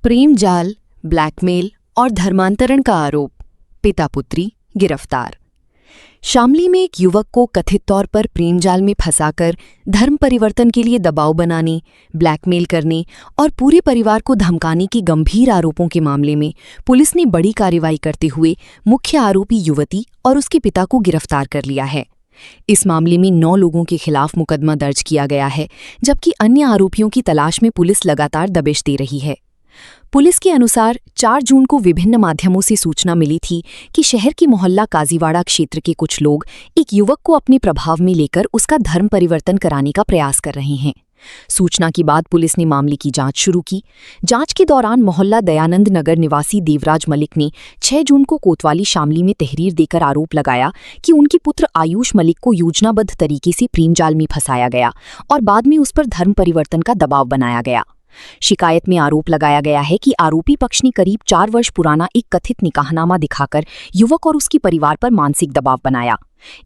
प्रेम जाल, ब्लैकमेल और धर्मांतरण का आरोप, पिता पुत्री गिरफ्तार। शामली में एक युवक को कथित तौर पर प्रेम जाल में फंसाकर धर्म परिवर्तन के लिए दबाव बनाने, ब्लैकमेल करने और पूरे परिवार को धमकाने के गंभीर आरोपों के मामले में पुलिस ने बड़ी कार्रवाई करते हुए मुख्य आरोपी युवती और उसके पिता को गिरफ्तार कर लिया है। इस मामले में 9 लोगों के खिलाफ मुकदमा दर्ज किया गया है, जबकि अन्य आरोपियों की तलाश में पुलिस लगातार दबिश दे रही है। पुलिस के अनुसार 4 जून को विभिन्न माध्यमों से सूचना मिली थी कि शहर के मोहल्ला काजीवाड़ा क्षेत्र के कुछ लोग एक युवक को अपने प्रभाव में लेकर उसका धर्म परिवर्तन कराने का प्रयास कर रहे हैं। सूचना के बाद पुलिस ने मामले की जांच शुरू की। जांच के दौरान मोहल्ला दयानंद नगर निवासी देवराज मलिक ने 6 जून को कोतवाली शामली में तहरीर देकर आरोप लगाया कि उनके पुत्र आयुष मलिक को योजनाबद्ध तरीके से प्रेम जाल में फंसाया गया और बाद में उस पर धर्म परिवर्तन का दबाव बनाया गया। शिकायत में आरोप लगाया गया है कि आरोपी पक्ष ने करीब 4 वर्ष पुराना एक कथित निकाहनामा दिखाकर युवक और उसके परिवार पर मानसिक दबाव बनाया।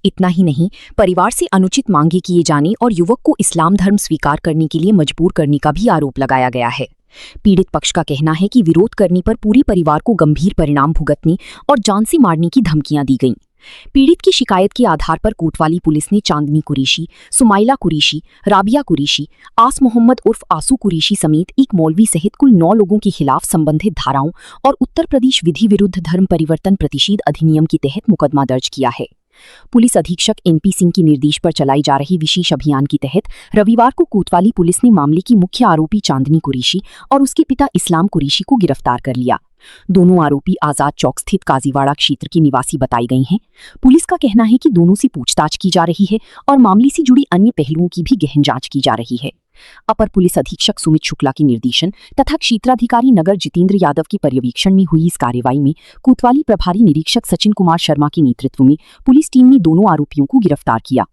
इतना ही नहीं, परिवार से अनुचित मांगे किए जाने और युवक को इस्लाम धर्म स्वीकार करने के लिए मजबूर करने का भी आरोप लगाया गया है। पीड़ित पक्ष का कहना है कि विरोध करने पर पूरे परिवार को गंभीर परिणाम भुगतने और जान से मारने की धमकियां दी गईं। पीड़ित की शिकायत के आधार पर कोतवाली पुलिस ने चांदनी कुरैशी, सुमाइला कुरैशी, राबिया कुरैशी, आस मोहम्मद उर्फ आसू कुरैशी समेत एक मौलवी सहित कुल 9 लोगों के खिलाफ संबंधित धाराओं और उत्तर प्रदेश विधि विरुद्ध धर्म परिवर्तन प्रतिषेध अधिनियम के तहत मुकदमा दर्ज किया है। पुलिस अधीक्षक NP सिंह के निर्देश पर चलाई जा रही विशेष अभियान के तहत रविवार को कोतवाली पुलिस ने मामले की मुख्य आरोपी चांदनी कुरैशी और उसके पिता इस्लाम कुरैशी को गिरफ्तार कर लिया। दोनों आरोपी आजाद चौक स्थित काजीवाड़ा क्षेत्र के निवासी बताई गई हैं। पुलिस का कहना है कि दोनों से पूछताछ की जा रही है और मामले से जुड़ी अन्य पहलुओं की भी गहन जांच की जा रही है। अपर पुलिस अधीक्षक सुमित शुक्ला के निर्देशन तथा क्षेत्राधिकारी नगर जितेंद्र यादव के पर्यवेक्षण में हुई इस कार्रवाई में कोतवाली प्रभारी निरीक्षक सचिन कुमार शर्मा के नेतृत्व में पुलिस टीम ने दोनों आरोपियों को गिरफ्तार किया।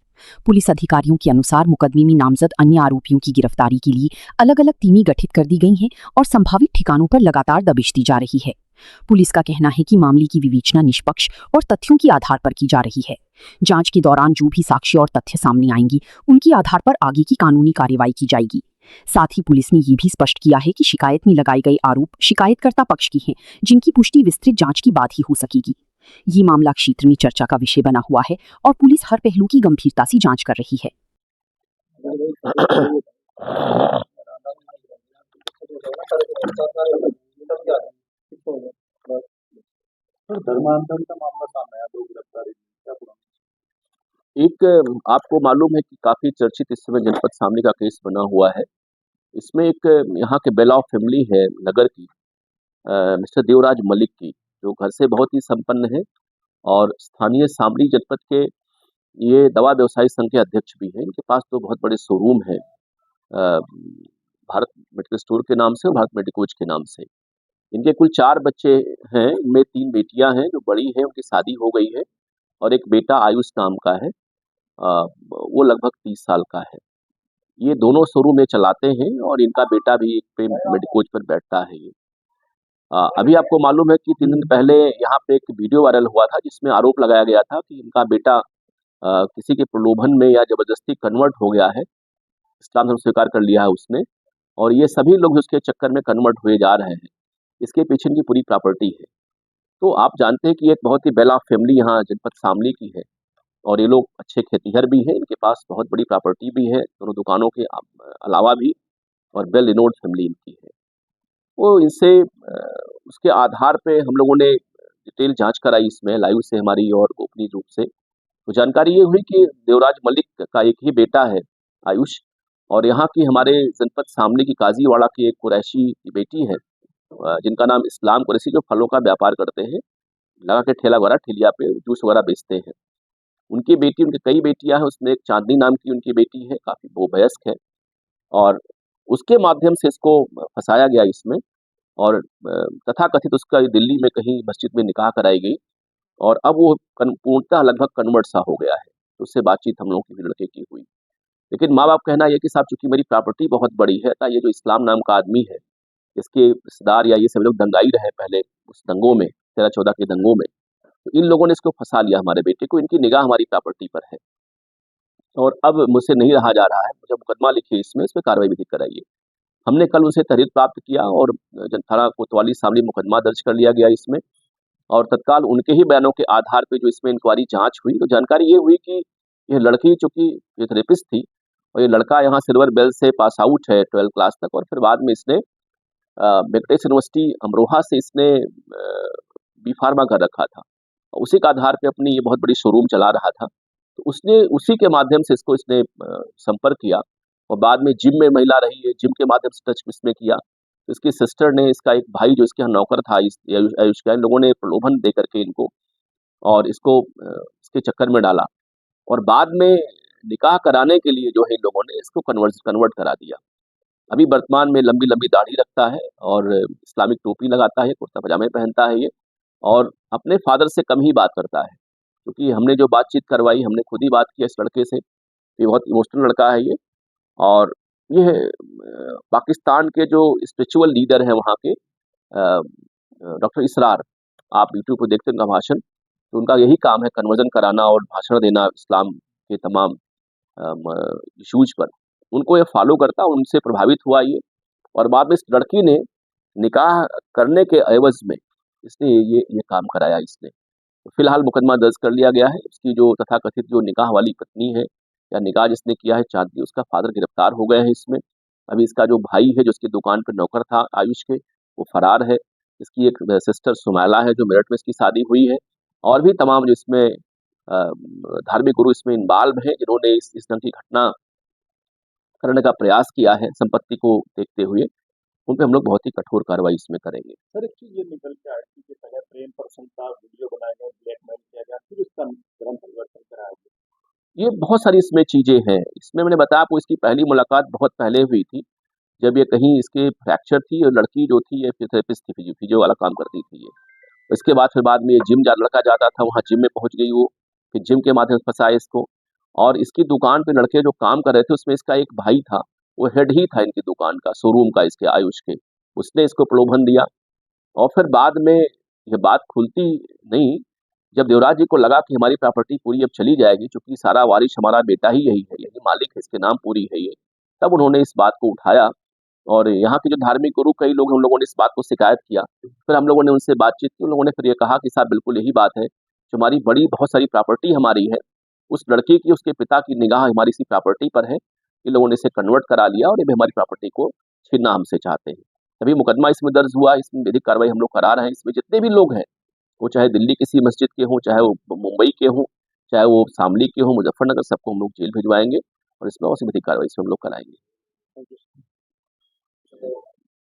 पुलिस अधिकारियों के अनुसार मुकदमे में नामजद अन्य आरोपियों की गिरफ्तारी के लिए अलग अलग टीमें गठित कर दी गई हैं और संभावित ठिकानों पर लगातार दबिश दी जा रही है। पुलिस का कहना है कि मामले की विवेचना निष्पक्ष और तथ्यों के आधार पर की जा रही है। जांच के दौरान जो भी साक्ष्य और तथ्य सामने आएंगी, उनके आधार पर आगे की कानूनी कार्रवाई की जाएगी। साथ ही पुलिस ने ये भी स्पष्ट किया है कि शिकायत में लगाए गए आरोप शिकायतकर्ता पक्ष की हैं, जिनकी पुष्टि विस्तृत जांच के बाद ही हो सकेगी। ये मामला क्षेत्र में चर्चा का विषय बना हुआ है और पुलिस हर पहलू की गंभीरता से जांच कर रही है। धर्मांतरण का मामला सामने आया, 2 गिरफ्तारी क्या पूरा? एक आपको मालूम है कि काफी चर्चित इस समय जनपद शामली का केस बना हुआ है। इसमें एक यहाँ के बेला फैमिली है नगर की, मिस्टर देवराज मलिक की, जो घर से बहुत ही संपन्न है और स्थानीय शामली जनपद के ये दवा व्यवसायी संघ के अध्यक्ष भी हैं। इनके पास तो बहुत बड़े शोरूम है, भारत मेडिकल स्टोर के नाम से और भारत मेडिकोज के नाम से। इनके कुल 4 बच्चे हैं, इनमें 3 बेटियां हैं। जो बड़ी है उनकी शादी हो गई है और एक बेटा आयुष नाम का है, वो लगभग 30 साल का है। ये दोनों शोरूम में चलाते हैं और इनका बेटा भी एक पे मेडिकोज पर बैठता है। ये अभी आपको मालूम है कि 3 दिन पहले यहाँ पे एक वीडियो वायरल हुआ था जिसमें आरोप लगाया गया था कि इनका बेटा किसी के प्रलोभन में या जबरदस्ती कन्वर्ट हो गया है, इस्लाम धर्म स्वीकार कर लिया है उसने, और ये सभी लोग उसके चक्कर में कन्वर्ट हुए जा रहे हैं। इसके पीछे इनकी पूरी प्रॉपर्टी है। तो आप जानते हैं कि एक बहुत ही बेला फैमिली यहाँ जनपद शामली की है और ये लोग अच्छे खेतीहर भी हैं। इनके पास बहुत बड़ी प्रॉपर्टी भी है, दोनों दुकानों के अलावा भी, और वेल रिनोन्ड फैमिली इनकी है। वो इनसे उसके आधार पे हम लोगों ने डिटेल जांच कराई इसमें लाइव से हमारी और गोपनीय रूप से। तो जानकारी ये हुई कि देवराज मलिक का एक ही बेटा है आयुष, और यहाँ की हमारे जनपद शामली की काजीवाड़ा की एक कुरैशी की बेटी है, जिनका नाम इस्लाम कुरैशी, जो फलों का व्यापार करते हैं, लगा के ठेला वगैरह, ठेलिया पे जूस वगैरह बेचते हैं। उनकी बेटी, उनकी कई बेटियां हैं, उसमें एक चांदनी नाम की उनकी बेटी है, काफी वो वयस्क है, और उसके माध्यम से इसको फंसाया गया इसमें, और तथाकथित उसका दिल्ली में कहीं मस्जिद में निकाह कराई गई और अब वो पूर्णतः लगभग कन्वर्ट सा हो गया है। तो उससे बातचीत हम लोगों की लड़के की हुई, लेकिन माँ बाप कहना यह कि साहब चूंकि मेरी प्रॉपर्टी बहुत बड़ी है, तो ये जो इस्लाम नाम का आदमी है, इसके रिश्तेदार या ये सभी लोग दंगाई रहे पहले उस दंगों में, 13-14 के दंगों में, तो इन लोगों ने इसको फंसा लिया हमारे बेटे को। इनकी निगाह हमारी प्रॉपर्टी पर है और अब मुझसे नहीं रहा जा रहा है, मुझे मुकदमा लिखिए, इसमें इस पर कार्रवाई विधिक कराइए। हमने कल उनसे तहरीर प्राप्त किया और थाना कोतवाली शामली मुकदमा दर्ज कर लिया गया इसमें। और तत्काल उनके ही बयानों के आधार पे जो इसमें इंक्वायरी जांच हुई, तो जानकारी ये हुई कि ये लड़की चूंकि ये थेरेपिस्ट थी और ये लड़का यहाँ सिल्वर बेल से पास आउट है 12th क्लास तक, और फिर बाद में इसने वेंकटेश यूनिवर्सिटी अमरोहा से इसने बी फार्मा कर रखा था। उसी के आधार पे अपनी ये बहुत बड़ी शोरूम चला रहा था। तो उसने उसी के माध्यम से इसने संपर्क किया और बाद में जिम में महिला रही है, जिम के माध्यम से टच इसमें किया। तो इसकी सिस्टर ने, इसका एक भाई जो इसके यहाँ नौकर था आयुष का, इन लोगों ने प्रलोभन दे करके इनको और इसको इसके चक्कर में डाला और बाद में निकाह कराने के लिए जो है इन लोगों ने इसको कन्वर्ट करा दिया। अभी वर्तमान में लंबी लंबी दाढ़ी रखता है और इस्लामिक टोपी लगाता है, कुर्ता पजामे पहनता है ये, और अपने फादर से कम ही बात करता है। क्योंकि हमने जो बातचीत करवाई, हमने खुद ही बात किया इस लड़के से, ये बहुत इमोशनल लड़का है ये। और ये पाकिस्तान के जो स्पिरिचुअल लीडर हैं वहाँ के, डॉक्टर इसरार, आप यूट्यूब पर देखते हैं उनका भाषण, तो उनका यही काम है कन्वर्जन कराना और भाषण देना इस्लाम के तमाम इशूज पर। उनको ये फॉलो करता, उनसे प्रभावित हुआ ये, और बाद में इस लड़की ने निकाह करने के एवज में इसने ये काम कराया इसने। तो फिलहाल मुकदमा दर्ज कर लिया गया है। उसकी जो तथाकथित जो निकाह वाली पत्नी है या निकाह जिसने किया है चांदनी, उसका फादर गिरफ्तार हो गए हैं इसमें। अभी इसका जो भाई है जो उसकी दुकान पर नौकर था आयुष के, वो फरार है। इसकी एक सिस्टर सुमैला है जो मेरठ में इसकी शादी हुई है, और भी तमाम जो इसमें धार्मिक गुरु इसमें इन्वॉल्व हैं जिन्होंने इस ढंग की घटना करने का प्रयास किया है संपत्ति को देखते हुए। उन पे हम लोग बहुत ही कठोर कार्रवाई इसमें करेंगे। सर एक चीज ये निकल के आई थी कि पहले प्रेम प्रसन्नता वीडियो बनाए गए, ब्लैकमेल किया गया, फिर इसका क्रम परिवर्तन कराया गया। ये बहुत सारी इसमें चीजें हैं। इसमें मैंने बताया आपको, इसकी पहली मुलाकात बहुत पहले हुई थी, जब ये कहीं इसके फ्रैक्चर थी और लड़की जो थी ये फिजियोथेरेपिस्ट थी, फिजियो वाला काम करती थी ये। इसके बाद में ये लड़का जाता था, वहाँ जिम में पहुंच गई वो, फिर जिम के माध्यम से फंसाया इसको। और इसकी दुकान पे लड़के जो काम कर रहे थे उसमें इसका एक भाई था, वो हेड ही था इनकी दुकान का, शोरूम का, इसके आयुष के। उसने इसको प्रलोभन दिया और फिर बाद में ये बात खुलती नहीं, जब देवराज जी को लगा कि हमारी प्रॉपर्टी पूरी अब चली जाएगी, क्योंकि सारा वारिश हमारा बेटा ही यही है, यही मालिक है, इसके नाम पूरी है ये, तब उन्होंने इस बात को उठाया। और यहाँ के जो धार्मिक गुरु कई लोग, हम लोगों ने इस बात को शिकायत किया। फिर हम लोगों ने उनसे बातचीत की, उन लोगों ने फिर ये कहा कि साहब बिल्कुल यही बात है, जो हमारी बड़ी बहुत सारी प्रॉपर्टी हमारी है, उस लड़के की, उसके पिता की निगाह हमारी इसी प्रॉपर्टी पर है। इन लोगों ने इसे कन्वर्ट करा लिया और ये भी हमारी प्रॉपर्टी को छीनना हमसे चाहते हैं। तभी मुकदमा इसमें दर्ज हुआ, इसमें विधिक कार्रवाई हम लोग करा रहे हैं। इसमें जितने भी लोग हैं, वो चाहे दिल्ली किसी मस्जिद के हों, चाहे वो मुंबई के हों, चाहे वो शामली के हों, मुजफ्फरनगर, सबको हम लोग जेल भिजवाएंगे और इसमें और विधिक कार्रवाई इसमें हम लोग कराएंगे। Thank you.